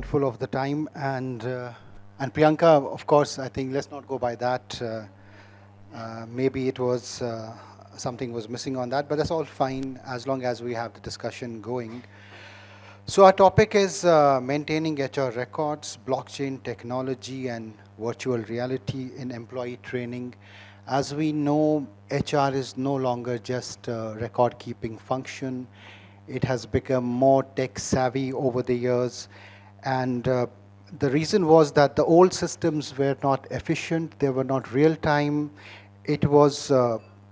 mindful of the time, and Priyanka, of course, I think let's not go by that. Maybe it was something was missing on that, but that's all fine as long as we have the discussion going. So our topic is maintaining HR records, blockchain technology, and virtual reality in employee training. As we know, HR is no longer just a record-keeping function. It has become more tech-savvy over the years. And the reason was that the old systems were not efficient, they were not real-time. It was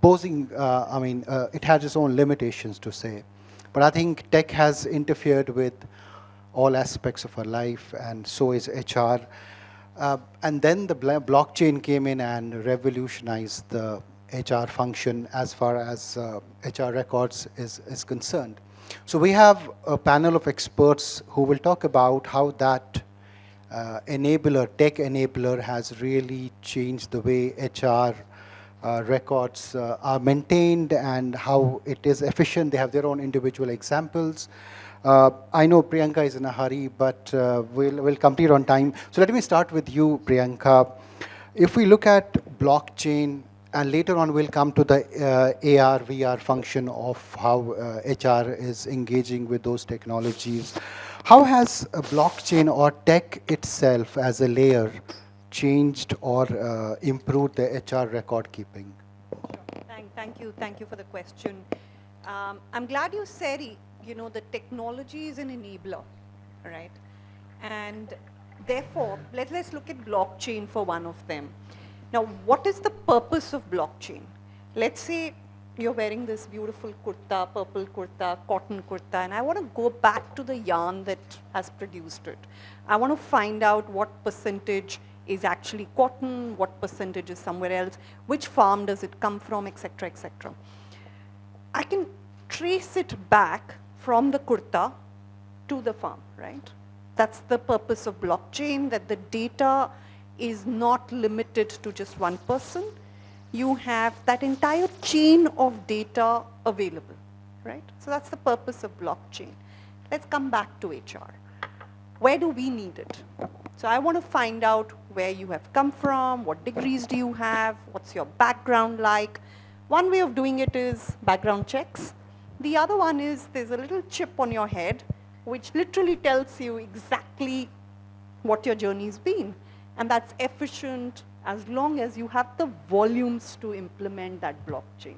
posing, it had its own limitations to say. But I think tech has interfered with all aspects of our life, and so is HR. And then the blockchain came in and revolutionized the HR function as far as HR records is concerned. So we have a panel of experts who will talk about how that tech enabler has really changed the way HR records are maintained and how it is efficient. They have their own individual examples. I know Priyanka is in a hurry, but we'll complete on time. So let me start with you, Priyanka. If we look at blockchain, and later on we'll come to the AR, VR function of how HR is engaging with those technologies. How has a blockchain or tech itself as a layer changed or improved the HR record keeping? Thank you for the question. I'm glad you said, the technology is an enabler, right? And therefore, let's look at blockchain for one of them. Now, what is the purpose of blockchain? Let's say you're wearing this beautiful kurta, purple kurta, cotton kurta, and I want to go back to the yarn that has produced it. I want to find out what percentage is actually cotton, what percentage is somewhere else, which farm does it come from, etc., etc. I can trace it back from the kurta to the farm, right? That's the purpose of blockchain, that the data is not limited to just one person. You have that entire chain of data available, right? So that's the purpose of blockchain. Let's come back to HR. Where do we need it? So I want to find out where you have come from, what degrees do you have, what's your background like. One way of doing it is background checks. The other one is there's a little chip on your head which literally tells you exactly what your journey's been. And that's efficient as long as you have the volumes to implement that blockchain,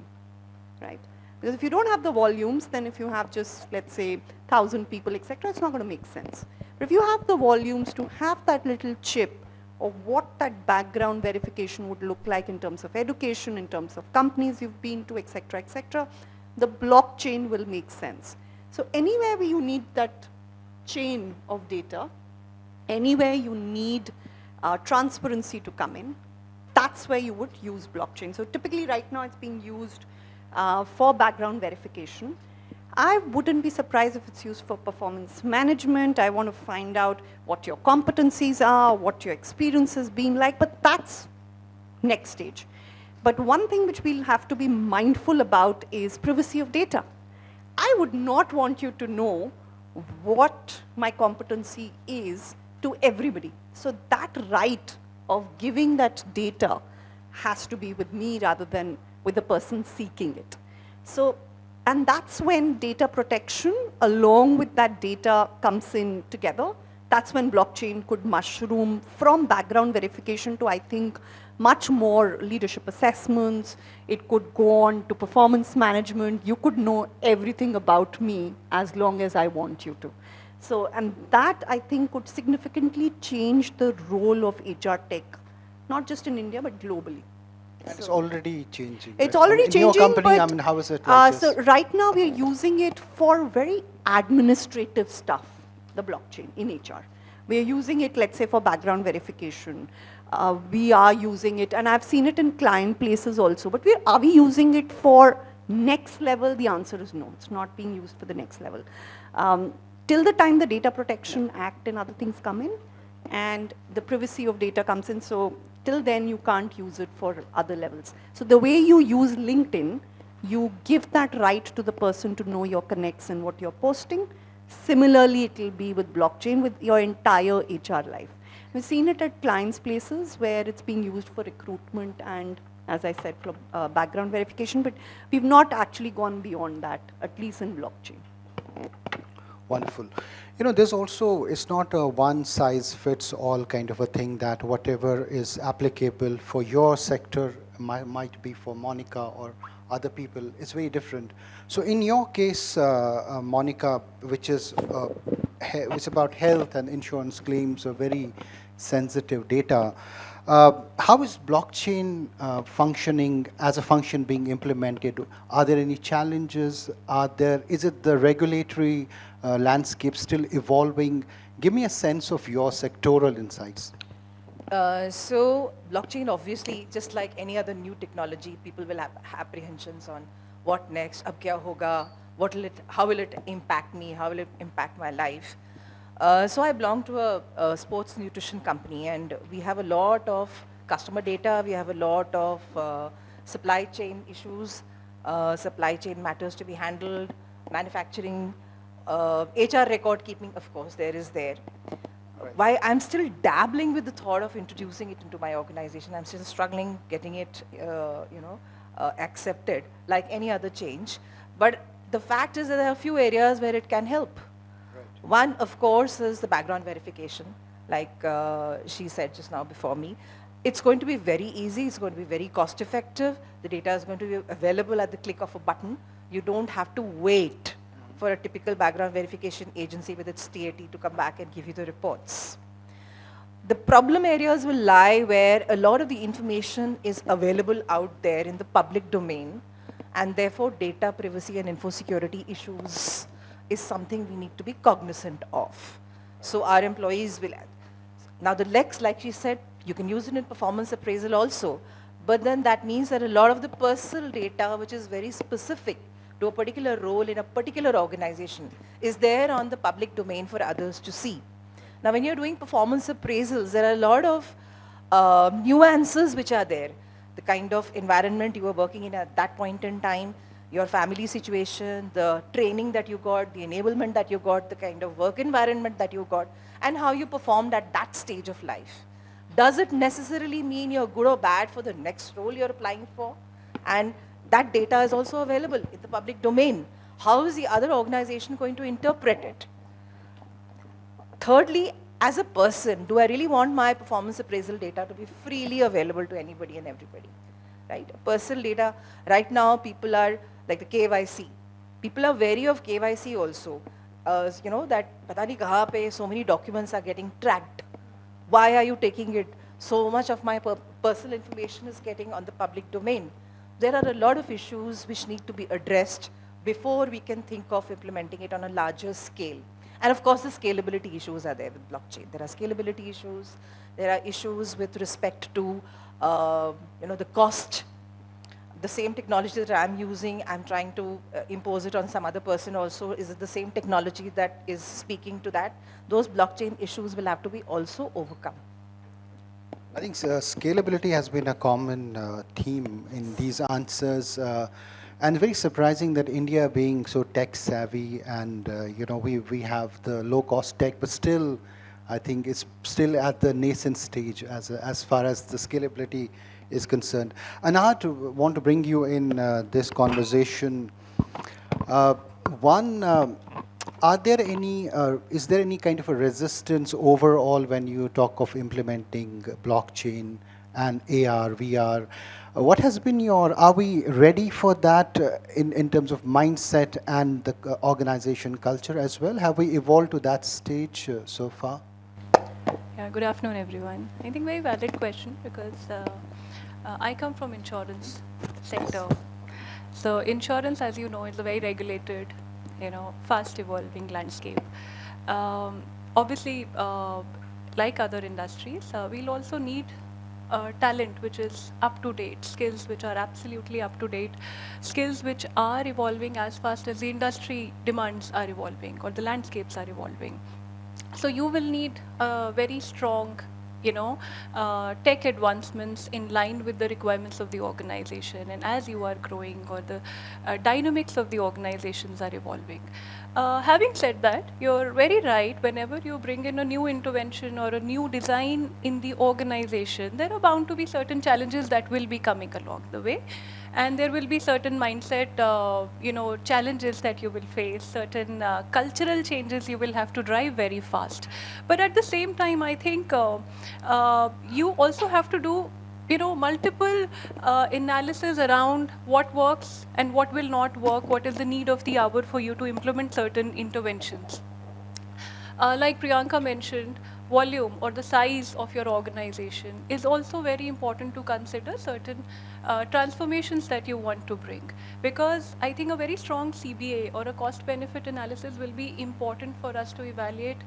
right? Because if you don't have the volumes, then if you have just, let's say, 1,000 people, etc., it's not going to make sense. But if you have the volumes to have that little chip of what that background verification would look like in terms of education, in terms of companies you've been to, etc., etc., the blockchain will make sense. So anywhere where you need that chain of data, anywhere you need transparency to come in, that's where you would use blockchain. So typically right now it's being used for background verification. I wouldn't be surprised if it's used for performance management. I want to find out what your competencies are, what your experience has been like, but that's next stage. But one thing which we'll have to be mindful about is privacy of data. I would not want you to know what my competency is to everybody. So that right of giving that data has to be with me rather than with the person seeking it. So, and that's when data protection along with that data comes in together. That's when blockchain could mushroom from background verification to, I think, much more leadership assessments. It could go on to performance management. You could know everything about me as long as I want you to. So, and that I think could significantly change the role of HR tech, not just in India, but globally. And it's already changing. It's already changing. In your company, but, how is it like so right now we're using it for very administrative stuff, the blockchain in HR. We're using it, let's say, for background verification. We are using it, and I've seen it in client places also, but are we using it for next level? The answer is no, it's not being used for the next level. Till the time the Data Protection Act and other things come in, and the privacy of data comes in, so till then you can't use it for other levels. So the way you use LinkedIn, you give that right to the person to know your connects and what you're posting. Similarly, it will be with blockchain with your entire HR life. We've seen it at clients' places where it's being used for recruitment and, as I said, for background verification, but we've not actually gone beyond that, at least in blockchain. Wonderful. You know, there's also, it's not a one size fits all kind of a thing that whatever is applicable for your sector might be for Monica or other people. It's very different. So in your case, Monica, which is it's about health and insurance claims, are very sensitive data. How is blockchain functioning as a function being implemented? Are there any challenges? Is it the regulatory landscape still evolving? Give me a sense of your sectoral insights. So blockchain, obviously, just like any other new technology, people will have apprehensions on what next, ab kya hoga, how will it impact me, how will it impact my life. So I belong to a sports nutrition company, and we have a lot of customer data, we have a lot of supply chain issues, supply chain matters to be handled, manufacturing, HR record keeping, of course, there. Right. Why I'm still dabbling with the thought of introducing it into my organization. I'm still struggling getting it, accepted like any other change. But the fact is that there are a few areas where it can help. Right. One, of course, is the background verification, like she said just now before me. It's going to be very easy. It's going to be very cost effective. The data is going to be available at the click of a button. You don't have to wait for a typical background verification agency with its TAT to come back and give you the reports. The problem areas will lie where a lot of the information is available out there in the public domain, and therefore data privacy and info security issues is something we need to be cognizant of. So our employees will, now the Lex, like she said, you can use it in performance appraisal also, but then that means that a lot of the personal data, which is very specific to a particular role in a particular organization, is there on the public domain for others to see. Now when you're doing performance appraisals, there are a lot of nuances which are there. The kind of environment you were working in at that point in time, your family situation, the training that you got, the enablement that you got, the kind of work environment that you got, and how you performed at that stage of life. Does it necessarily mean you're good or bad for the next role you're applying for? And that data is also available in the public domain. How is the other organization going to interpret it? Thirdly, as a person, do I really want my performance appraisal data to be freely available to anybody and everybody? Right? Personal data, right now people are, like the KYC. People are wary of KYC also. You know, that pata nahi kahan pe so many documents are getting tracked. Why are you taking it? So much of my personal information is getting on the public domain. There are a lot of issues which need to be addressed before we can think of implementing it on a larger scale. And of course, the scalability issues are there with blockchain. There are scalability issues. There are issues with respect to the cost. The same technology that I'm using, I'm trying to impose it on some other person also. Is it the same technology that is speaking to that? Those blockchain issues will have to be also overcome. I think scalability has been a common theme in these answers, and very surprising that India, being so tech savvy, and we have the low cost tech, but still, I think it's still at the nascent stage as far as the scalability is concerned. Anahatt, want to bring you in this conversation. Is there any kind of a resistance overall when you talk of implementing blockchain and AR, VR? What has been are we ready for that in terms of mindset and the organization culture as well? Have we evolved to that stage so far? Yeah, good afternoon, everyone. I think very valid question because I come from insurance sector. So insurance, as you know, is a very regulated, fast evolving landscape. Obviously, like other industries, we'll also need talent which is up to date, skills which are absolutely up to date, skills which are evolving as fast as the industry demands are evolving or the landscapes are evolving. So you will need a very strong tech advancements in line with the requirements of the organization, and as you are growing, or the dynamics of the organizations are evolving. Having said that, you're very right. Whenever you bring in a new intervention or a new design in the organization, there are bound to be certain challenges that will be coming along the way. And there will be certain mindset, challenges that you will face, certain cultural changes you will have to drive very fast. But at the same time, I think you also have to do multiple analysis around what works and what will not work, what is the need of the hour for you to implement certain interventions. Like Priyanka mentioned, volume or the size of your organization is also very important to consider certain transformations that you want to bring. Because I think a very strong CBA or a cost benefit analysis will be important for us to evaluate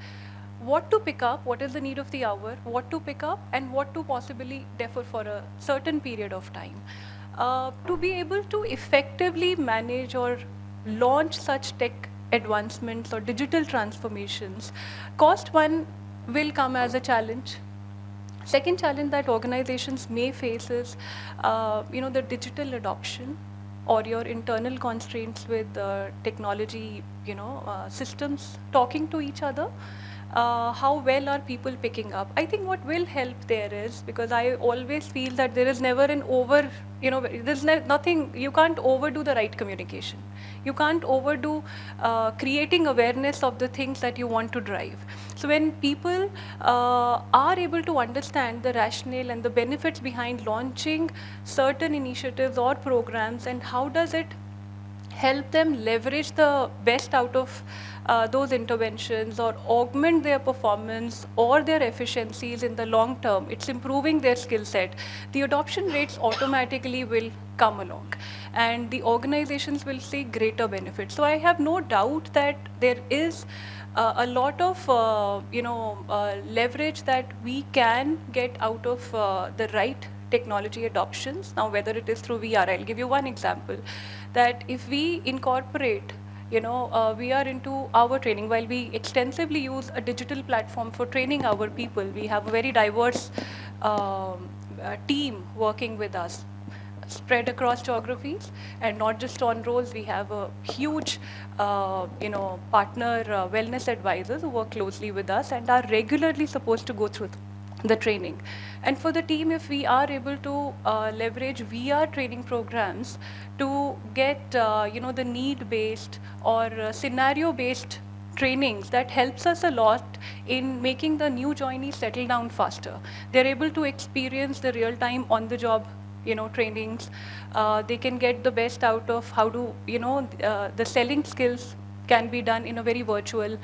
what to pick up, what is the need of the hour, what to pick up, and what to possibly defer for a certain period of time. To be able to effectively manage or launch such tech advancements or digital transformations, cost one will come as a challenge. Second challenge that organizations may face is, the digital adoption or your internal constraints with technology, systems talking to each other. How well are people picking up? I think what will help there is, because I always feel that there is never an there's nothing, you can't overdo the right communication. You can't overdo creating awareness of the things that you want to drive. So when people are able to understand the rationale and the benefits behind launching certain initiatives or programs, and how does it help them leverage the best out of those interventions or augment their performance or their efficiencies in the long term, it's improving their skill set, the adoption rates automatically will come along and the organizations will see greater benefits. So I have no doubt that there is a lot of leverage that we can get out of the right technology adoptions. Now, whether it is through VR, I'll give you one example, that if we incorporate, we are into our training, while we extensively use a digital platform for training our people, we have a very diverse team working with us, spread across geographies, and not just on roles. We have a huge, partner wellness advisors who work closely with us and are regularly supposed to go through the training. And for the team, if we are able to leverage VR training programs to get, the need-based or scenario-based trainings, that helps us a lot in making the new joinees settle down faster. They're able to experience the real-time on-the-job trainings. They can get the best out of how to, the selling skills can be done in a very virtual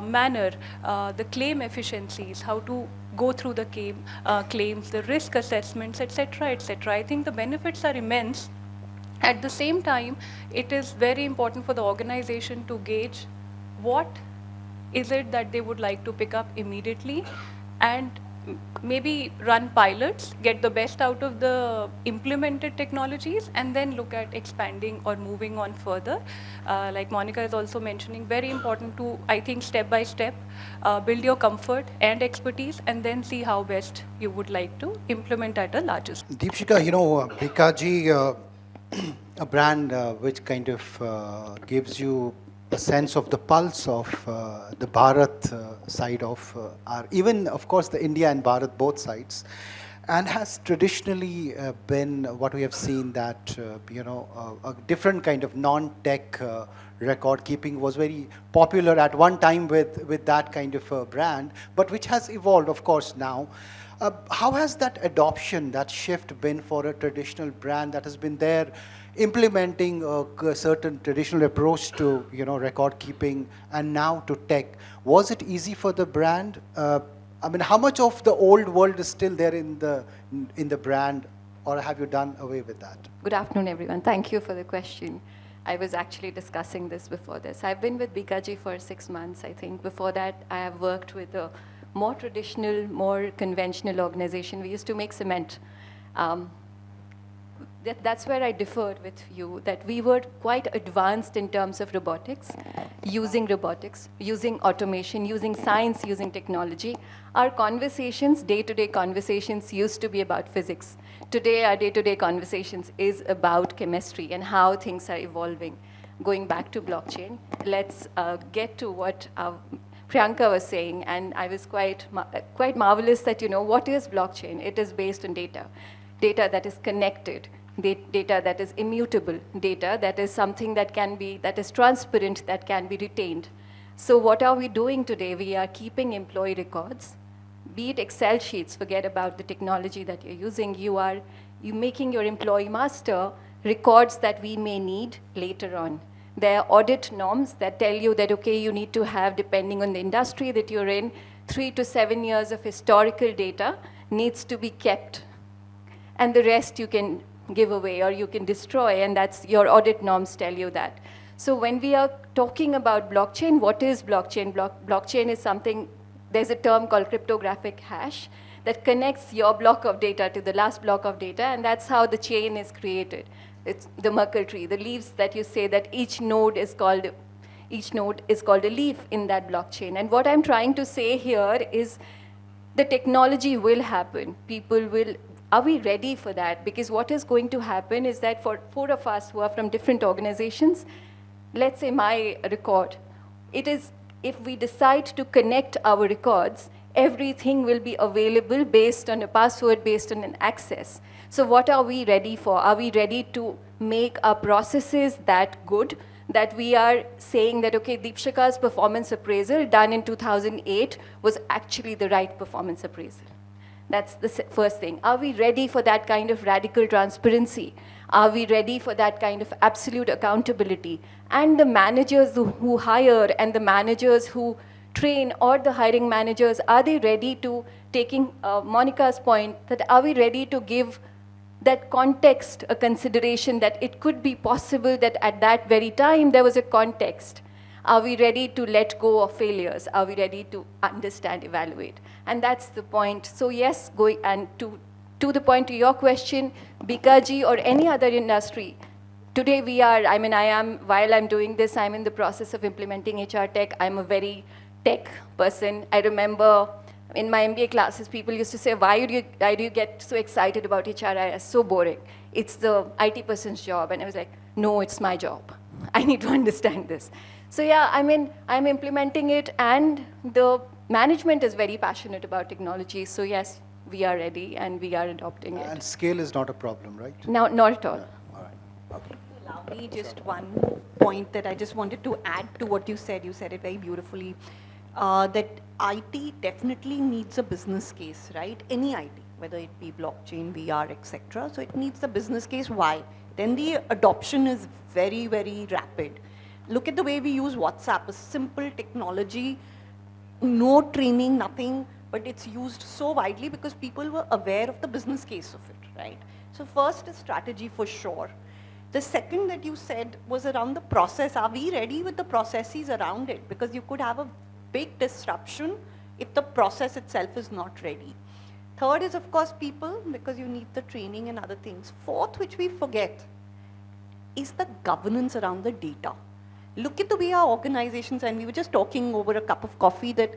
manner. The claim efficiencies, how to go through the claims, the risk assessments, etc., etc. I think the benefits are immense. At the same time, it is very important for the organization to gauge what is it that they would like to pick up immediately, and maybe run pilots, get the best out of the implemented technologies, and then look at expanding or moving on further. Like Monica is also mentioning, very important to, I think, step by step, build your comfort and expertise, and then see how best you would like to implement at a larger scale. Deepshikha, Bikaji, a brand which kind of gives you a sense of the pulse of the Bharat side of even, of course, the India and Bharat, both sides, and has traditionally been what we have seen that, a different kind of non-tech record keeping was very popular at one time with that kind of brand, but which has evolved, of course, now. How has that adoption, that shift been for a traditional brand that has been there, implementing a certain traditional approach to record keeping, and now to tech? Was it easy for the brand? How much of the old world is still there in the brand, or have you done away with that? Good afternoon, everyone. Thank you for the question. I was actually discussing this before this. I've been with Bikaji for 6 months. I think before that, I have worked with a more traditional, more conventional organization. We used to make cement. That's where I differed with you, that we were quite advanced in terms of robotics. using robotics, using automation, using science, using technology. Our conversations, day-to-day conversations, used to be about physics. Today, our day-to-day conversations is about chemistry and how things are evolving. Going back to blockchain, let's get to what Priyanka was saying, and I was quite marvelous that, what is blockchain? It is based on data. Data that is connected, data that is immutable, data that is something that is transparent, that can be retained. So what are we doing today? We are keeping employee records, be it Excel sheets, forget about the technology that you're using. You're making your employee master records that we may need later on. There are audit norms that tell you that, okay, you need to have, depending on the industry that you're in, 3 to 7 years of historical data needs to be kept. And the rest you can give away or you can destroy, and that's your audit norms tell you that. So when we are talking about blockchain, what is blockchain? Blockchain is something, there's a term called cryptographic hash that connects your block of data to the last block of data, and that's how the chain is created. It's the Merkle tree, the leaves that you say that each node is called a leaf in that blockchain. And what I'm trying to say here is the technology will happen. Are we ready for that? Because what is going to happen is that for 4 of us who are from different organizations, let's say my record, if we decide to connect our records, everything will be available based on a password, based on an access. So what are we ready for? Are we ready to make our processes that good, that we are saying that, okay, Deepshikha's performance appraisal done in 2008 was actually the right performance appraisal? That's the first thing. Are we ready for that kind of radical transparency? Are we ready for that kind of absolute accountability? And the managers who hire and the managers who train, or the hiring managers, are they ready to, taking Monica's point, that are we ready to give that context a consideration that it could be possible that at that very time there was a context? Are we ready to let go of failures? Are we ready to understand, evaluate? And that's the point. So yes, to the point to your question, Bikaji or any other industry, today while I'm doing this, I'm in the process of implementing HR tech. I'm a very tech person. I remember in my MBA classes, people used to say, why do you get so excited about HRIS? So boring. It's the IT person's job. And I was like, no, it's my job. I need to understand this. So yeah, I'm implementing it, and the management is very passionate about technology. So yes, we are ready and we are adopting it. And scale is not a problem, right? No, not at all. Yeah. All right. Okay. Allow me just one point that I just wanted to add to what you said. You said it very beautifully. That IT definitely needs a business case, right? Any IT, whether it be blockchain, VR, etc. So it needs a business case. Why? Then the adoption is very, very rapid. Look at the way we use WhatsApp, a simple technology, no training, nothing, but it's used so widely because people were aware of the business case of it, right? So first is strategy for sure. The second that you said was around the process. Are we ready with the processes around it? Because you could have a big disruption if the process itself is not ready. Third is, of course, people, because you need the training and other things. Fourth, which we forget, is the governance around the data. Look at the way our organizations, and we were just talking over a cup of coffee that,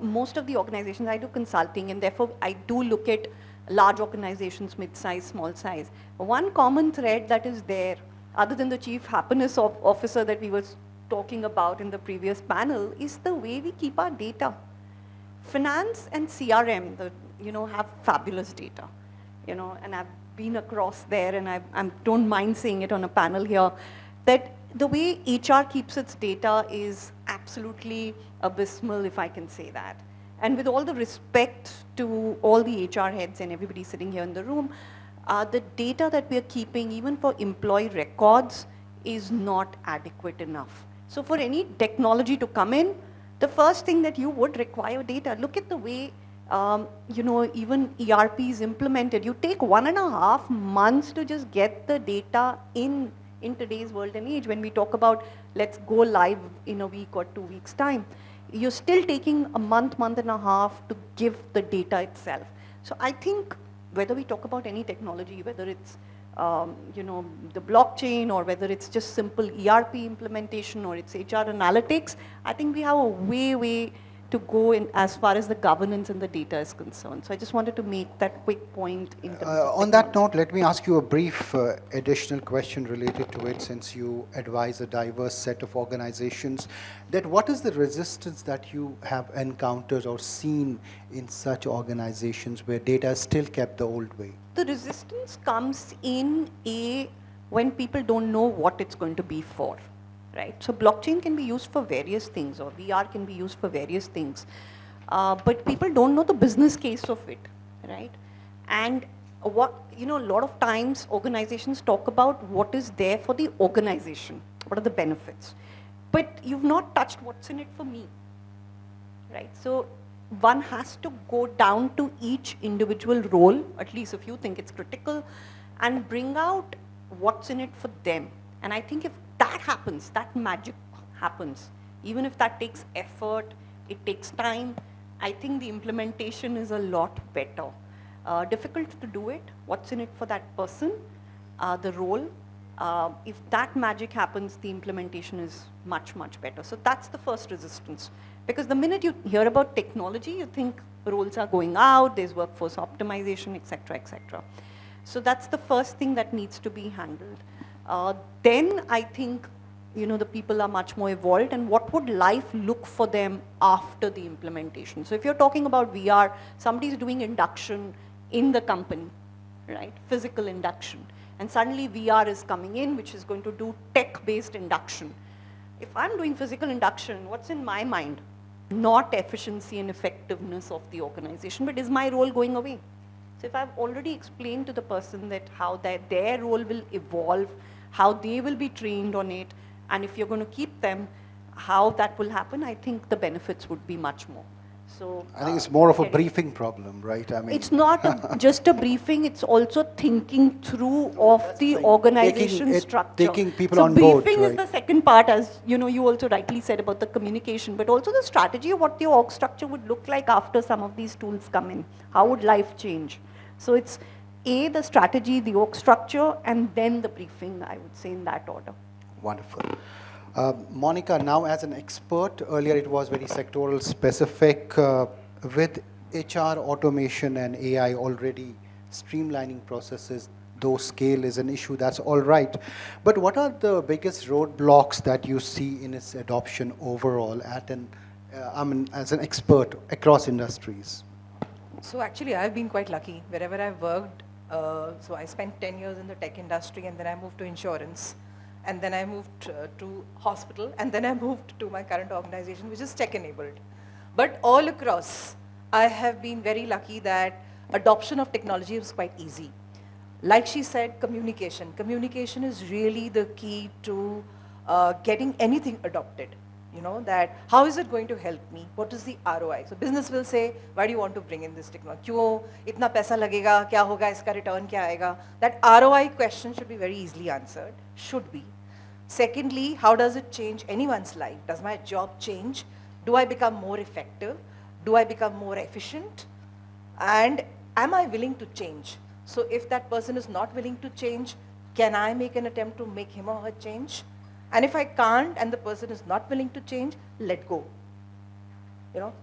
most of the organizations, I do consulting, and therefore I do look at large organizations, mid-size, small size. One common thread that is there, other than the chief happiness officer that we were talking about in the previous panel, is the way we keep our data. Finance and CRM, have fabulous data, and I've been across there, and I don't mind saying it on a panel here, that the way HR keeps its data is absolutely abysmal, if I can say that. And with all the respect to all the HR heads and everybody sitting here in the room, the data that we are keeping, even for employee records, is not adequate enough. So for any technology to come in, the first thing that you would require data. Look at the way, even ERP is implemented. You take 1.5 months to just get the data in today's world and age. When we talk about let's go live in a week or 2 weeks time, you're still taking a month and a half to give the data itself. So I think whether we talk about any technology, whether it's the blockchain, or whether it's just simple ERP implementation or it's HR analytics, I think we have a way to go in as far as the governance and the data is concerned. So I just wanted to make that quick point in terms of On that technology. note, let me ask you a brief additional question related to it, since you advise a diverse set of organizations. That what is the resistance that you have encountered or seen in such organizations where data is still kept the old way? The resistance comes in when people don't know what it's going to be for. Right? So blockchain can be used for various things, or VR can be used for various things, but people don't know the business case of it, right? And a lot of times organizations talk about what is there for the organization, what are the benefits, but you've not touched what's in it for me, right? So one has to go down to each individual role, at least if you think it's critical, and bring out what's in it for them. And I think if that happens, that magic happens, even if that takes effort, it takes time, I think the implementation is a lot better. Difficult to do it, what's in it for that person, the role. If that magic happens, the implementation is much better. So that's the first resistance. Because the minute you hear about technology, you think roles are going out, there's workforce optimization, etc., etc. So that's the first thing that needs to be handled. Then I think, the people are much more evolved, and what would life look for them after the implementation? So if you're talking about VR, somebody's doing induction in the company, right? Physical induction. And suddenly VR is coming in, which is going to do tech-based induction. If I'm doing physical induction, what's in my mind? Not efficiency and effectiveness of the organization, but is my role going away? So if I've already explained to the person that how their role will evolve, how they will be trained on it, and if you're going to keep them, how that will happen, I think the benefits would be much more. So I think it's more of a briefing problem, right? I mean, it's not just a briefing, it's also thinking through of the organization structure. Taking people on board, briefing is right? the second part, as you also rightly said about the communication, but also the strategy of what the org structure would look like after some of these tools come in. How would life change? So it's the strategy, the org structure, and then the briefing, I would say, in that order. Wonderful. Monica, now as an expert, earlier it was very sectoral specific, with HR automation and AI already streamlining processes, though scale is an issue, that's all right. But what are the biggest roadblocks that you see in its adoption overall as an expert across industries? So actually, I've been quite lucky. Wherever I've worked, so I spent 10 years in the tech industry, and then I moved to insurance, and then I moved to hospital, and then I moved to my current organization, which is tech-enabled. But all across, I have been very lucky that adoption of technology was quite easy. Like she said, communication. Communication is really the key to getting anything adopted. That how is it going to help me? What is the ROI? So business will say, why do you want to bring in this technology? Kyun? Itna paisa lagega? Kya hoga? Iska return kya aega? That ROI question should be very easily answered. Should be. Secondly, how does it change anyone's life? Does my job change? Do I become more effective? Do I become more efficient? And am I willing to change? So if that person is not willing to change, can I make an attempt to make him or her change? And if I can't and the person is not willing to change, let go.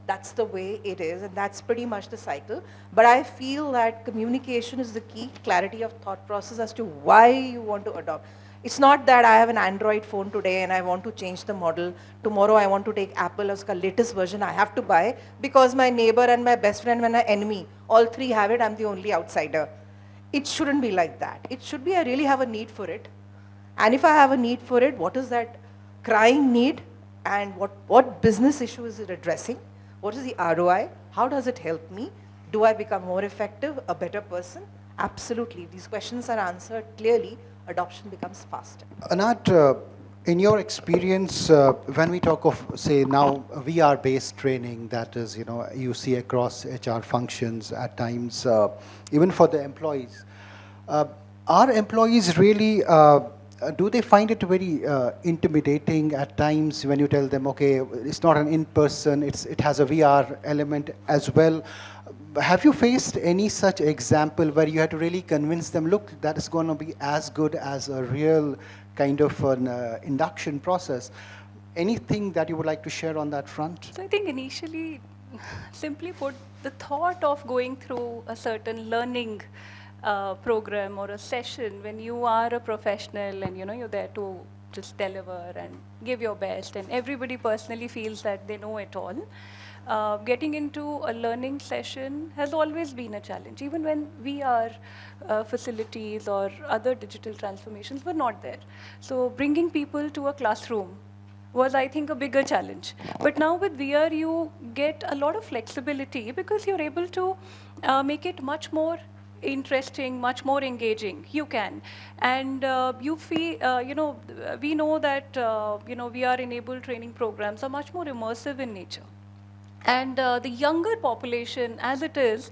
That's the way it is, and that's pretty much the cycle. But I feel that communication is the key, clarity of thought process as to why you want to adopt. It's not that I have an Android phone today and I want to change the model. Tomorrow I want to take Apple as the latest version I have to buy because my neighbor and my best friend and my enemy, all three have it, I'm the only outsider. It shouldn't be like that. It should be I really have a need for it. And if I have a need for it, what is that crying need, and what business issue is it addressing? What is the ROI? How does it help me? Do I become more effective, a better person? Absolutely. If these questions are answered clearly, adoption becomes faster. Anahatt, in your experience, when we talk of, say, now VR-based training, that is, you see across HR functions at times, even for the employees, are employees really do they find it very intimidating at times when you tell them, okay, it's not an in-person, it has a VR element as well? have you faced any such example where you had to really convince them, look, that is going to be as good as a real kind of an induction process? Anything that you would like to share on that front? So I think initially, simply put, the thought of going through a certain learning program or a session when you are a professional and you're there to just deliver and give your best, and everybody personally feels that they know it all. Getting into a learning session has always been a challenge. Even when facilities or other digital transformations were not there. So bringing people to a classroom was, I think, a bigger challenge. But now with VR, you get a lot of flexibility because you're able to make it much more interesting, much more engaging. You can. And you feel, we know that, VR-enabled training programs are much more immersive in nature. And the younger population, as it is,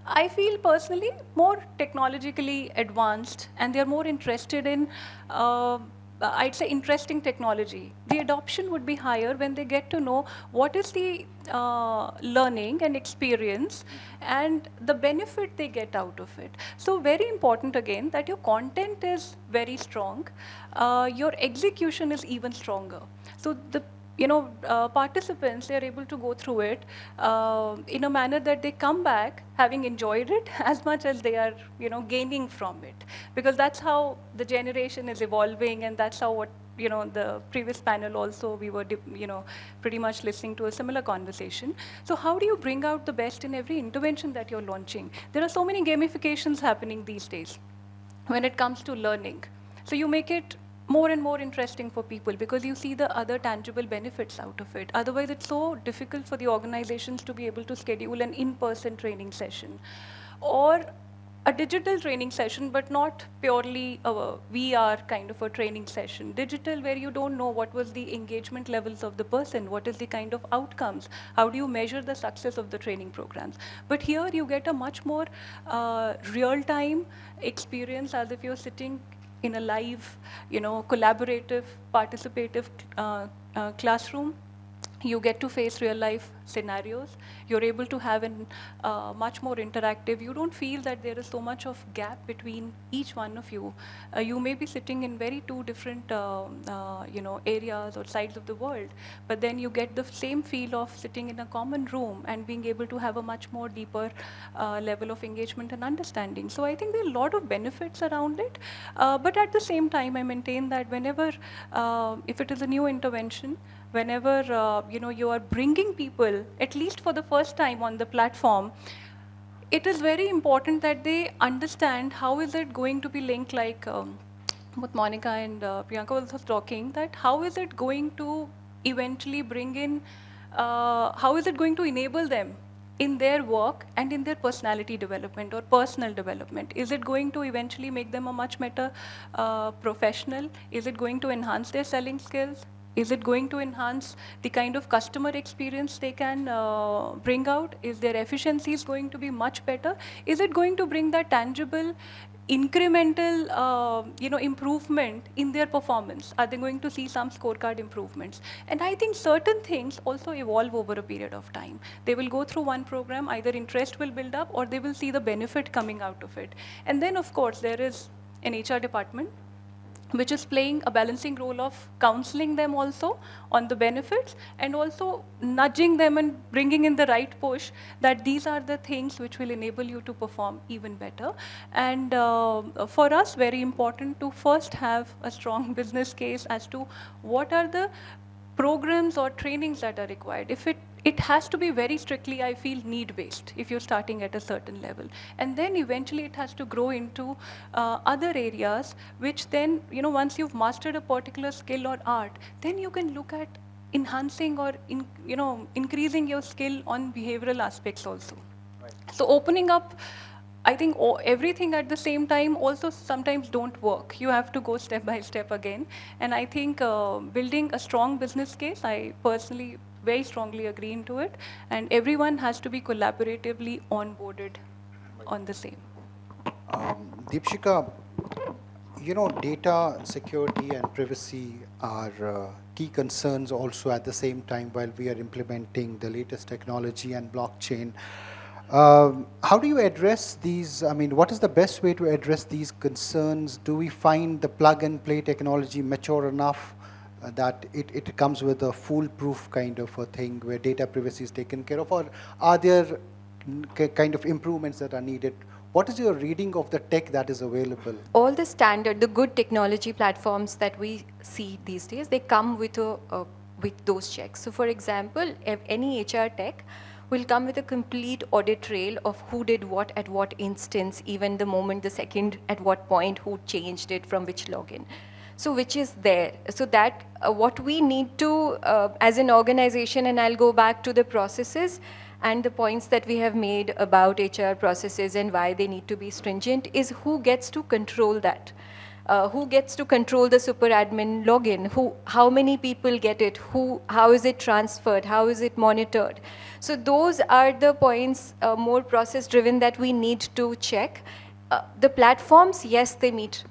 I feel personally, more technologically advanced, and they're more interested in, I'd say, interesting technology. The adoption would be higher when they get to know what is the learning and experience and the benefit they get out of it. So very important, again, that your content is very strong, your execution is even stronger. So the participants, they're able to go through it in a manner that they come back having enjoyed it as much as they are, gaining from it. Because that's how the generation is evolving, and that's how the previous panel also, we were, pretty much listening to a similar conversation. So how do you bring out the best in every intervention that you're launching? There are so many gamifications happening these days when it comes to learning. So you make it more and more interesting for people because you see the other tangible benefits out of it. Otherwise, it's so difficult for the organizations to be able to schedule an in-person training session or a digital training session, but not purely a VR kind of a training session. Digital, where you don't know what was the engagement levels of the person, what is the kind of outcomes, how do you measure the success of the training programs. But here you get a much more real-time experience as if you're sitting in a live, collaborative, participative classroom. You get to face real life scenarios. You're able to have a much more interactive. You don't feel that there is so much of gap between each one of you. You may be sitting in very two different areas or sides of the world, but then you get the same feel of sitting in a common room and being able to have a much more deeper level of engagement and understanding. So I think there are a lot of benefits around it, but at the same time, I maintain that whenever, if it is a new intervention, whenever you are bringing people, at least for the first time on the platform, it is very important that they understand how is it going to be linked, like what Monica and Priyanka was talking, that how is it going to eventually bring in, how is it going to enable them in their work and in their personality development or personal development? Is it going to eventually make them a much better professional? Is it going to enhance their selling skills? Is it going to enhance the kind of customer experience they can bring out? Is their efficiencies going to be much better? Is it going to bring that tangible, incremental, improvement in their performance? Are they going to see some scorecard improvements? And I think certain things also evolve over a period of time. They will go through one program, either interest will build up or they will see the benefit coming out of it. And then, of course, there is an HR department which is playing a balancing role of counseling them also on the benefits and also nudging them and bringing in the right push that these are the things which will enable you to perform even better. And for us, very important to first have a strong business case as to what are the programs or trainings that are required. If it has to be very strictly, I feel, need-based if you're starting at a certain level. And then eventually it has to grow into other areas, which then, once you've mastered a particular skill or art, then you can look at enhancing or, increasing your skill on behavioral aspects also. Right. So opening up, I think everything at the same time also sometimes don't work. You have to go step by step again. And I think building a strong business case, I personally very strongly agree into it. And everyone has to be collaboratively onboarded on the same. Deepshikha, data security and privacy are key concerns also at the same time while we are implementing the latest technology and blockchain. How do you address these? I mean, what is the best way to address these concerns? Do we find the plug and play technology mature enough that it comes with a foolproof kind of a thing where data privacy is taken care of, or are there kind of improvements that are needed? What is your reading of the tech that is available? All the standard, the good technology platforms that we see these days, they come with with those checks. So for example, if any HR tech will come with a complete audit trail of who did what at what instance, even the moment, the second, at what point, who changed it from which login. So which is there. So that what we need to, as an organization, and I'll go back to the processes, and the points that we have made about HR processes and why they need to be stringent is who gets to control that. Who gets to control the super admin login? How many people get it? How is it transferred? How is it monitored? So those are the points, more process driven, that we need to check. The platforms, yes, they meet.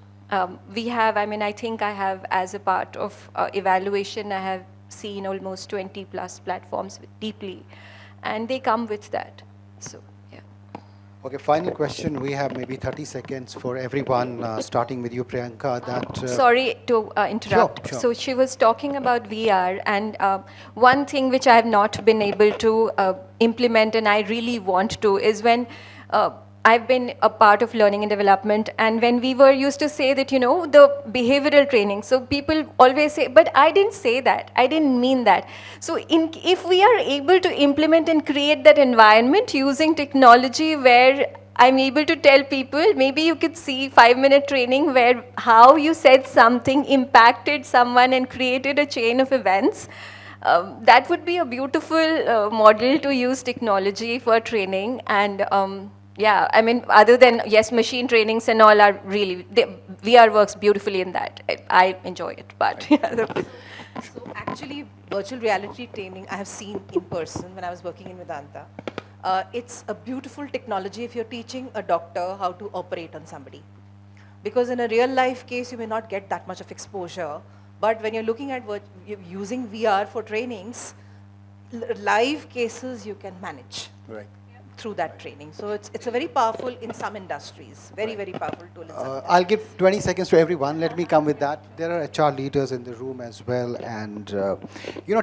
We have, I think I have, as a part of evaluation, I have seen almost 20 plus platforms deeply. And they come with that. So, yeah. Okay, final question. We have maybe 30 seconds for everyone, starting with you, Priyanka. Sorry to interrupt. Sure. So she was talking about VR, and one thing which I have not been able to implement, and I really want to, is when I've been a part of learning and development, and when we were used to say that, the behavioral training, so people always say, but I didn't say that, I didn't mean that. So if we are able to implement and create that environment using technology where I'm able to tell people, maybe you could see 5-minute training where how you said something impacted someone and created a chain of events. That would be a beautiful model to use technology for training. And yeah, other than, yes, machine trainings and all are really, VR works beautifully in that. I enjoy it, but yeah. So actually, virtual reality training I have seen in person when I was working in Vedanta. It's a beautiful technology if you're teaching a doctor how to operate on somebody. Because in a real life case, you may not get that much of exposure. But when you're looking at using VR for trainings, live cases you can manage. Right. Through that training. So it's a very powerful in some industries, very powerful tool in some industries. I'll give 20 seconds to everyone. Let me come with that. There are HR leaders in the room as well, and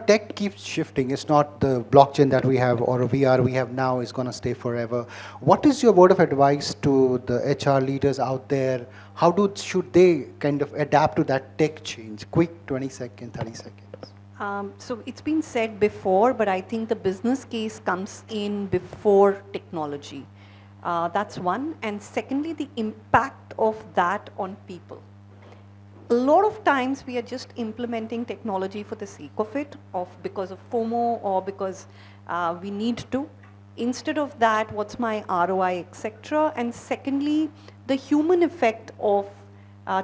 tech keeps shifting. It's not the blockchain that we have or a VR we have now is going to stay forever. What is your word of advice to the HR leaders out there? How should they kind of adapt to that tech change? Quick 20 seconds, 30 seconds. So it's been said before, but I think the business case comes in before technology. That's one. And secondly, the impact of that on people. A lot of times we are just implementing technology for the sake of it, because of FOMO or because we need to. Instead of that, what's my ROI, etc. And secondly, the human effect of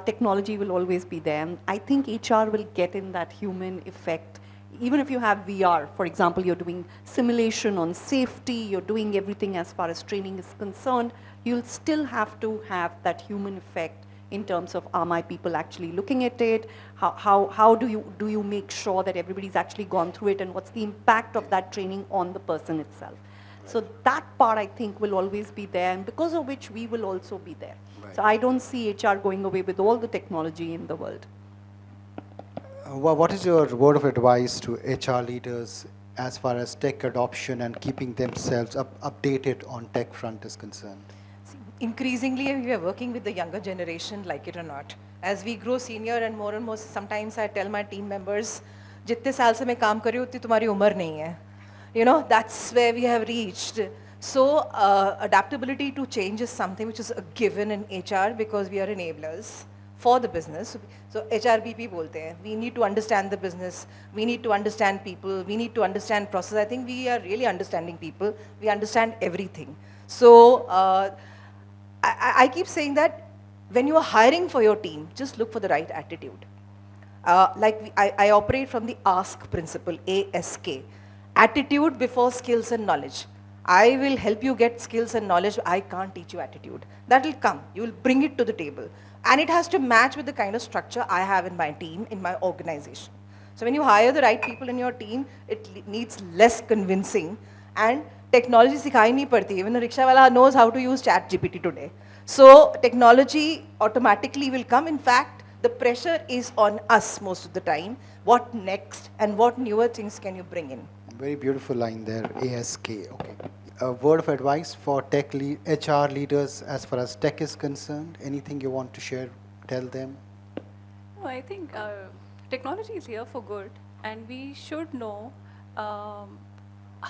technology will always be there. And I think HR will get in that human effect. Even if you have VR, for example, you're doing simulation on safety, you're doing everything as far as training is concerned, you'll still have to have that human effect in terms of, are my people actually looking at it? How do you make sure that everybody's actually gone through it, and what's the impact of that training on the person itself? So that part, I think, will always be there, and because of which we will also be there. So I don't see HR going away with all the technology in the world. What is your word of advice to HR leaders as far as tech adoption and keeping themselves updated on tech front is concerned? See, increasingly, we are working with the younger generation, like it or not. As we grow senior and more, sometimes I tell my team members, जितने साल से मैं काम कर रही हूँ, उतनी तुम्हारी उम्र नहीं है. That's where we have reached. So adaptability to change is something which is a given in HR because we are enablers for the business. So HRBP bolte hain. We need to understand the business. We need to understand people. We need to understand process. I think we are really understanding people. We understand everything. So I keep saying that when you are hiring for your team, just look for the right attitude. I operate from the ASK principle, ASK. Attitude before skills and knowledge. I will help you get skills and knowledge. I can't teach you attitude. That will come. You will bring it to the table. And it has to match with the kind of structure I have in my team, in my organization. So when you hire the right people in your team, it needs less convincing. And technology सिखाई नहीं पड़ती. Even a rickshaw wala knows how to use ChatGPT today. So technology automatically will come. In fact, the pressure is on us most of the time. What next and what newer things can you bring in? Very beautiful line there, ASK. Okay. A word of advice for HR leaders as far as tech is concerned. Anything you want to share, tell them? No, I think technology is here for good, and we should know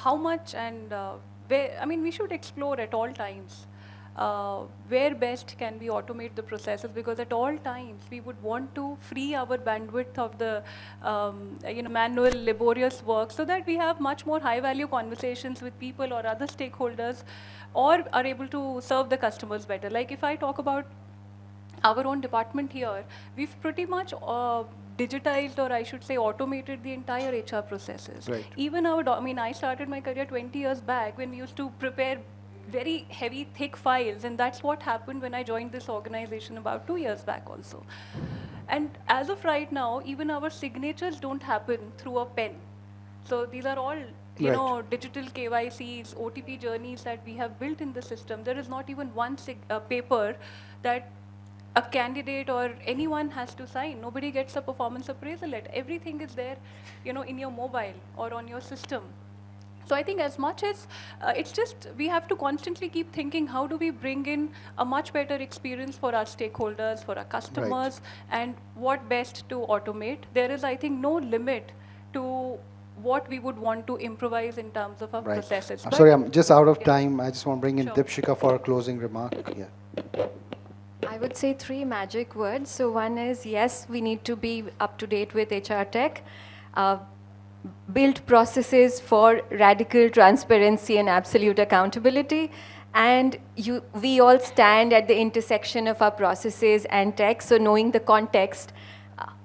how much and where. I mean, we should explore at all times where best can we automate the processes, because at all times we would want to free our bandwidth of the manual, laborious work, so that we have much more high-value conversations with people or other stakeholders, or are able to serve the customers better. Like if I talk about our own department here, we've pretty much digitized, or I should say automated, the entire HR processes. Right. Even I started my career 20 years back when we used to prepare very heavy, thick files, and that's what happened when I joined this organization about 2 years back also. And as of right now, even our signatures don't happen through a pen. So these are all, digital KYCs, OTP journeys that we have built in the system. There is not even one paper that a candidate or anyone has to sign. Nobody gets a performance appraisal letter. Everything is there, in your mobile or on your system. So I think as much as it's just, we have to constantly keep thinking, how do we bring in a much better experience for our stakeholders, for our customers, and what best to automate. There is, I think, no limit to what we would want to improvise in terms of our processes. I'm sorry, I'm just out of time. I just want to bring in Deepshikha for a closing remark. Yeah. I would say 3 magic words. So one is, yes, we need to be up to date with HR tech. Build processes for radical transparency and absolute accountability. And we all stand at the intersection of our processes and tech, so knowing the context,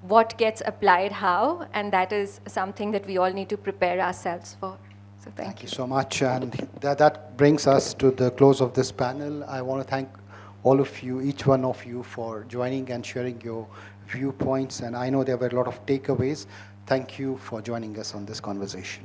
what gets applied how, and that is something that we all need to prepare ourselves for. So thank you So much. And that brings us to the close of this panel. I want to thank all of you, each one of you, for joining and sharing your viewpoints. And I know there were a lot of takeaways. Thank you for joining us on this conversation.